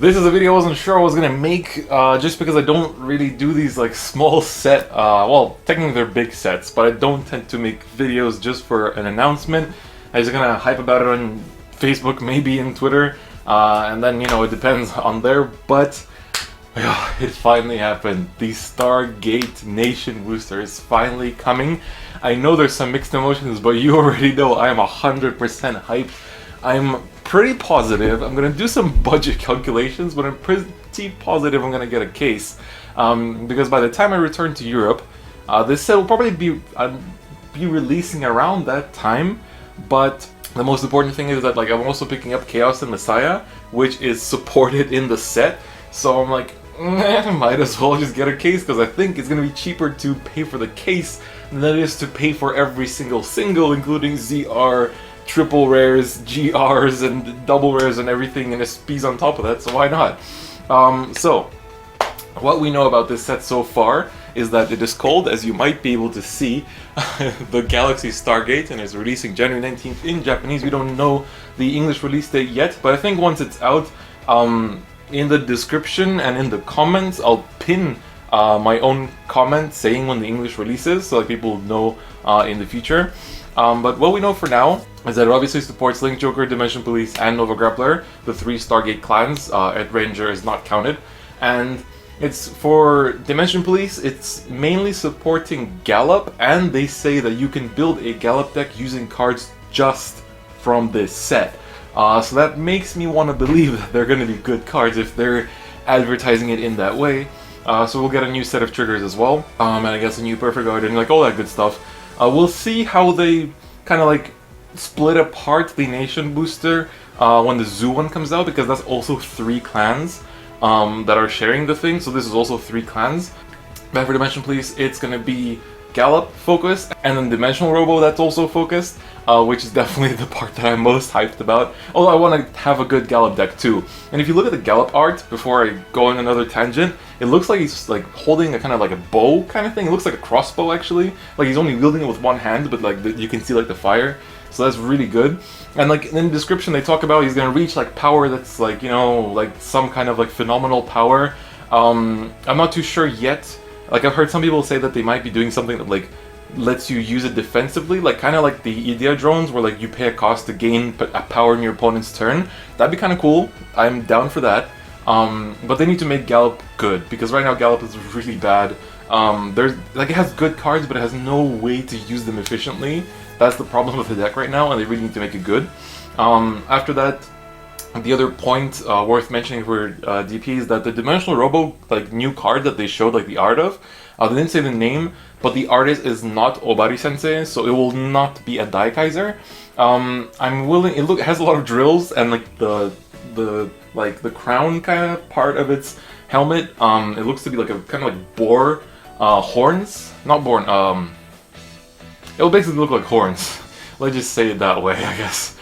This is a video I wasn't sure I was gonna make, just because I don't really do these like small set, well, technically they're big sets, but I don't tend to make videos just for an announcement. I'm just gonna hype about it on Facebook, maybe in Twitter, and then, you know, it depends on there, but it finally happened. The Stargate Nation booster is finally coming. I know there's some mixed emotions, but you already know I am 100% hyped. I'm pretty positive. I'm gonna do some budget calculations, but I'm pretty positive I'm gonna get a case. Because by the time I return to Europe, this set will probably be releasing around that time. But the most important thing is that, like, I'm also picking up Chaos and Messiah, which is supported in the set. So I'm like, might as well just get a case, because I think it's gonna be cheaper to pay for the case than it is to pay for every single, including ZR, triple rares, GRs, and double rares and everything, and SPs on top of that, so why not? So, what we know about this set so far is that it is called, as you might be able to see, the Galaxy Stargate, and is releasing January 19th in Japanese. We don't know the English release date yet, but I think once it's out, in the description and in the comments, I'll pin my own comment saying when the English release is, so that people know in the future. But what we know for now is that it obviously supports Link Joker, Dimension Police, and Nova Grappler, the 3 Stargate clans. Ed Ranger is not counted. And it's for Dimension Police, it's mainly supporting Gallop, and they say that you can build a Gallop deck using cards just from this set. So that makes me want to believe that they're going to be good cards if they're advertising it in that way. So we'll get a new set of triggers as well, and I guess a new Perfect Guard and like all that good stuff. We'll see how they kind of like split apart the Nation booster when the Zoo one comes out, because that's also 3 clans that are sharing the thing, so this is also 3 clans. But for Dimension Police, it's going to be Gallop focused, and then Dimensional Robo that's also focused, which is definitely the part that I'm most hyped about. Although I want to have a good Gallop deck too. And if you look at the Gallop art, before I go on another tangent, it looks like he's like holding a kind of like a bow kind of thing. It looks like a crossbow actually. Like he's only wielding it with one hand, but like you can see like the fire. So that's really good. And like in the description they talk about he's gonna reach like power that's like, you know, like some kind of like phenomenal power. I'm not too sure yet. Like I've heard some people say that they might be doing something that like lets you use it defensively, like kind of like the Idea drones, where like you pay a cost to gain a power in your opponent's turn. That'd be kind of cool. I'm down for that. But they need to make Gallop good, because right now Gallop is really bad. There's like it has good cards, but it has no way to use them efficiently. That's the problem with the deck right now, and they really need to make it good. After that, the other point worth mentioning for DP is that the Dimensional Robo like new card that they showed like the art of, they didn't say the name, but the artist is not Obari Sensei, so it will not be a Daikaiser. I'm willing. It has a lot of drills, and like the crown kind of part of its helmet. It looks to be like a kind of like boar horns, not boar. It will basically look like horns. Let's just say it that way, I guess.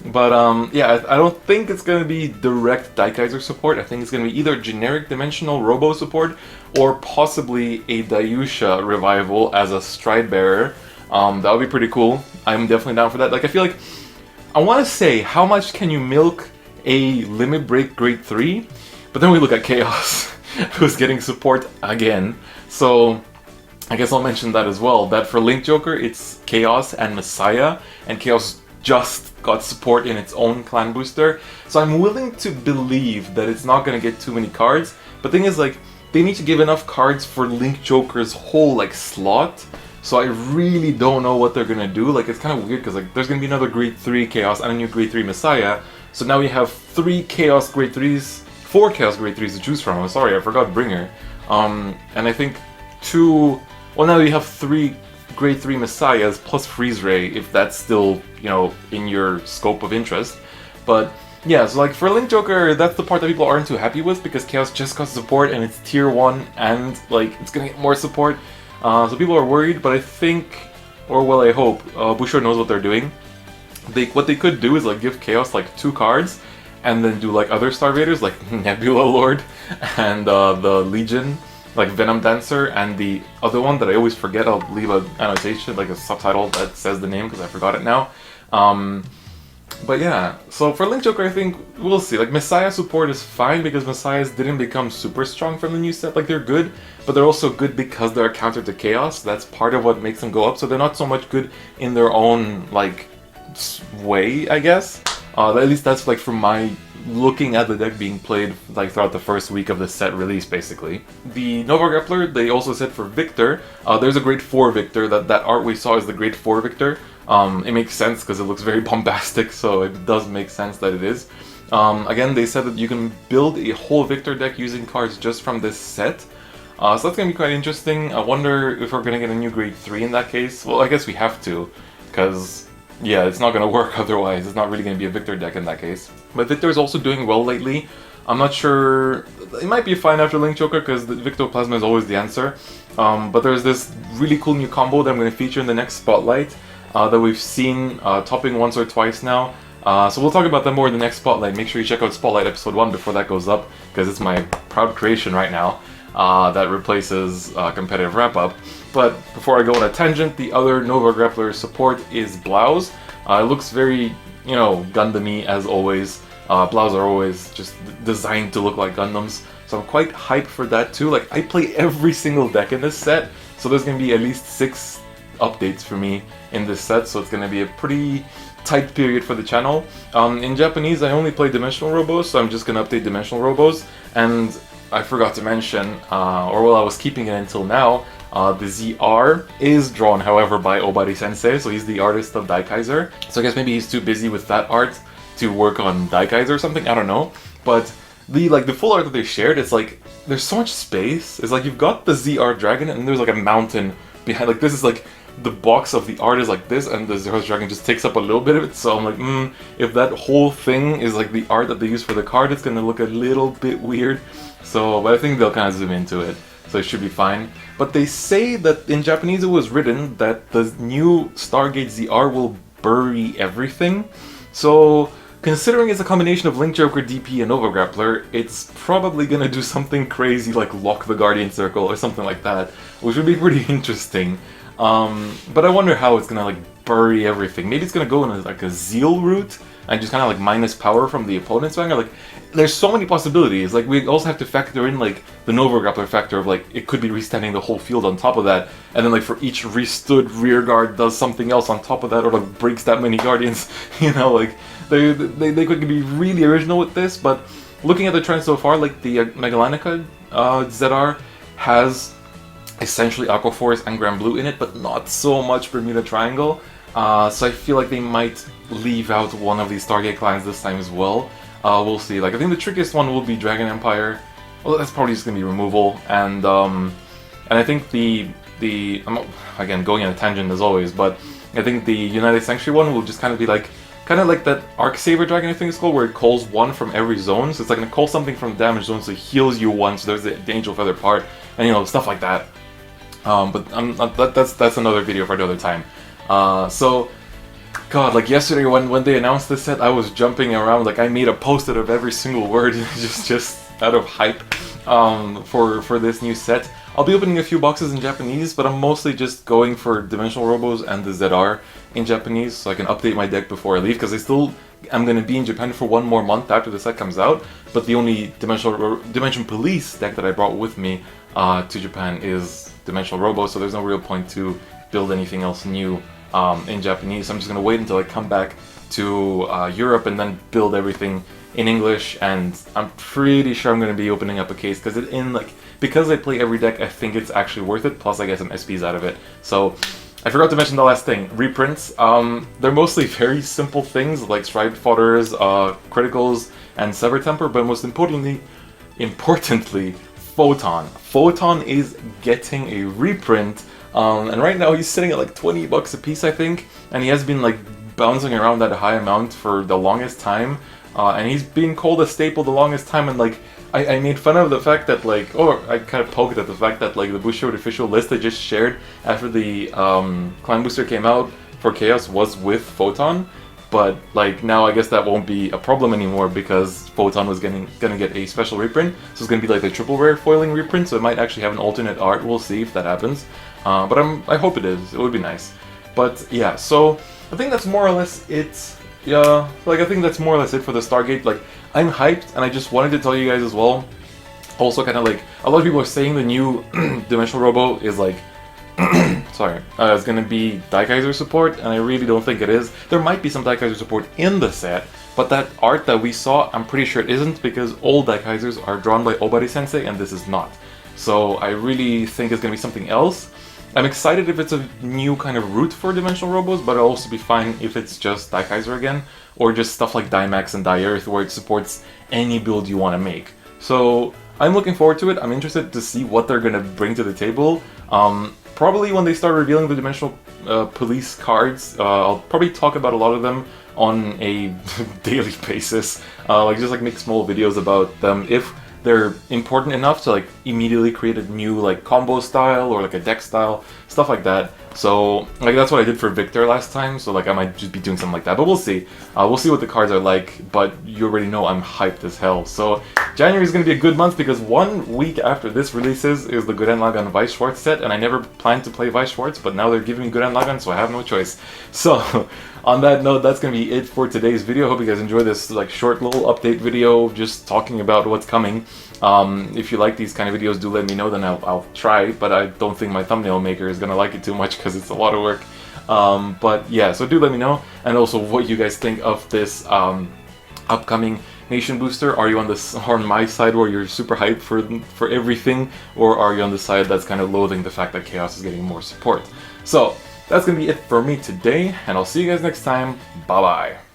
But yeah, I don't think it's going to be direct Daikaiser support. I think it's going to be either generic Dimensional Robo support or possibly a Dayusha revival as a Stride Bearer. That would be pretty cool. I'm definitely down for that. Like, I feel like, I want to say, how much can you milk a Limit Break Grade 3? But then we look at Chaos, who's getting support again. So I guess I'll mention that as well. That for Link Joker, it's Chaos and Messiah, and Chaos just got support in its own clan booster. So I'm willing to believe that it's not going to get too many cards. But the thing is, like, they need to give enough cards for Link Joker's whole, like, slot. So I really don't know what they're going to do. Like, it's kind of weird because, like, there's going to be another Grade 3 Chaos and a new Grade 3 Messiah. So now we have 3 Chaos Grade 3s, 4 Chaos Grade 3s to choose from. I'm sorry, I forgot Bringer. And I think 2... Well, now you have 3 Grade 3 Messiahs plus Freeze Ray, if that's still, you know, in your scope of interest. But yeah, so like for Link Joker, that's the part that people aren't too happy with, because Chaos just got support and it's tier 1 and like it's gonna get more support. So people are worried, but I think, or well I hope, Busho knows what they're doing. What they could do is like give Chaos like 2 cards and then do like other star-vaders like Nebula Lord and the Legion, like Venom Dancer, and the other one that I always forget, I'll leave an annotation, like a subtitle that says the name because I forgot it now. But yeah, so for Link Joker, I think we'll see. Like, Messiah support is fine because Messiahs didn't become super strong from the new set. Like, they're good, but they're also good because they're a counter to Chaos. That's part of what makes them go up. So they're not so much good in their own, like, way, I guess. At least that's, like, from my looking at the deck being played, like, throughout the first week of the set release, basically. The Nova Grappler, they also said for Victor, there's a Grade 4 Victor. That art we saw is the Grade 4 Victor. It makes sense because it looks very bombastic, so it does make sense that it is. Again, they said that you can build a whole Victor deck using cards just from this set. So that's going to be quite interesting. I wonder if we're going to get a new Grade 3 in that case. Well, I guess we have to, because, yeah, it's not going to work otherwise. It's not really going to be a Victor deck in that case. But Victor is also doing well lately. I'm not sure... It might be fine after Link Joker, because the Victoplasma is always the answer. But there's this really cool new combo that I'm going to feature in the next Spotlight. That we've seen topping once or twice now. So we'll talk about that more in the next Spotlight. Make sure you check out Spotlight episode 1 before that goes up, because it's my proud creation right now that replaces competitive wrap-up. But before I go on a tangent, the other Nova Grappler support is Blouse. It looks very, you know, Gundam-y as always. Blouse are always just designed to look like Gundams. So I'm quite hyped for that too. Like, I play every single deck in this set, so there's going to be at least 6 updates for me in this set, so it's going to be a pretty tight period for the channel. In Japanese, I only play Dimensional Robos, so I'm just going to update Dimensional Robos. And I forgot to mention, or well, I was keeping it until now, the ZR is drawn, however, by Obari Sensei, so he's the artist of Daikaiser. So I guess maybe he's too busy with that art to work on Daikaiser or something, I don't know. But the full art that they shared, it's like, there's so much space. It's like you've got the ZR dragon and there's like a mountain behind, like this is like, the box of the art is like this, and the Zero's Dragon just takes up a little bit of it, so I'm like, if that whole thing is like the art that they use for the card, it's gonna look a little bit weird. So, but I think they'll kind of zoom into it, so it should be fine. But they say that in Japanese it was written that the new Stargate ZR will bury everything. So, considering it's a combination of Link Joker, DP, and Nova Grappler, it's probably gonna do something crazy like lock the Guardian Circle or something like that, which would be pretty interesting. But I wonder how it's gonna like bury everything. Maybe it's gonna go in like a Zeal route and just kind of like minus power from the opponent's Vanguard. Like, there's so many possibilities. Like, we also have to factor in like the Nova Grappler factor of like it could be restanding the whole field on top of that, and then like for each restood rear guard does something else on top of that, or like breaks that many guardians. You know, like they could be really original with this. But looking at the trend so far, like the Megalanica ZR has essentially Aqua Force and Grand Blue in it, but not so much Bermuda Triangle. So I feel like they might leave out one of these Stargate clans this time as well. We'll see. Like, I think the trickiest one will be Dragon Empire. Well, that's probably just gonna be removal, and I think I'm again going on a tangent as always, but I think the United Sanctuary one will just kind of be like that Arc Saver Dragon, I think it's called, where it calls one from every zone. So it's like gonna call something from the damage zone, so it heals you once. So there's the Angel Feather part, and you know, stuff like that. But that's another video for another time. So, God, like yesterday when they announced this set, I was jumping around. Like, I made a post-it of every single word, just out of hype for this new set. I'll be opening a few boxes in Japanese, but I'm mostly just going for Dimensional Robos and the ZR in Japanese, so I can update my deck before I leave, because I'm going to be in Japan for 1 more month after the set comes out, but the only Dimension Police deck that I brought with me to Japan is Dimensional Robo, so there's no real point to build anything else new in Japanese. So I'm just going to wait until I come back to Europe and then build everything in English, and I'm pretty sure I'm going to be opening up a case, because I play every deck, I think it's actually worth it, plus I get some SPs out of it. So I forgot to mention the last thing, reprints. They're mostly very simple things like Striped Fodders, Criticals, and Sever Temper, but most importantly, Photon. Photon is getting a reprint, and right now he's sitting at like 20 bucks a piece, I think, and he has been like bouncing around that high amount for the longest time, and he's been called a staple the longest time, and like, I made fun of the fact that like, or I kind of poked at the fact that like the Bushiroad official list they just shared after the Clan Booster came out for Chaos was with Photon, but like now I guess that won't be a problem anymore because Photon was gonna get a special reprint, so it's gonna be like the triple rare foiling reprint, so it might actually have an alternate art. We'll see if that happens, but I hope it is. It would be nice. But yeah, so I think that's more or less it yeah, like I think that's more or less it for the Stargate. Like, I'm hyped, and I just wanted to tell you guys as well. Also, kind of like, a lot of people are saying the new Dimensional Robo is like, sorry, it's gonna be Daikaiser support, and I really don't think it is. There might be some Daikaiser support in the set, but that art that we saw, I'm pretty sure it isn't, because all Daikaisers are drawn by Obari-sensei, and this is not. So I really think it's gonna be something else. I'm excited if it's a new kind of route for Dimensional Robos, but I'll also be fine if it's just Daikaiser again, or just stuff like Dimax and Di-Earth, where it supports any build you want to make. So I'm looking forward to it. I'm interested to see what they're gonna bring to the table. Probably when they start revealing the Dimensional Police cards, I'll probably talk about a lot of them on a daily basis. Like just like make small videos about them if they're important enough to like immediately create a new like combo style or like a deck style, stuff like that. So like that's what I did for Victor last time, so like I might just be doing something like that, but we'll see. We'll see what the cards are like, but you already know I'm hyped as hell. So January is going to be a good month because 1 week after this releases is the Gurren Lagann Weiss Schwarz set, and I never planned to play Weiss Schwarz, but now they're giving me Gurren Lagann, so I have no choice. So on that note, that's going to be it for today's video. Hope you guys enjoyed this like short little update video just talking about what's coming. If you like these kind of videos, do let me know, then I'll try, but I don't think my thumbnail maker is gonna like it too much because it's a lot of work. But yeah, so do let me know, and also what you guys think of this upcoming Nation Booster. Are you on my side where you're super hyped for everything, or are you on the side that's kind of loathing the fact that Chaos is getting more support? So that's gonna be it for me today, and I'll see you guys next time. Bye bye.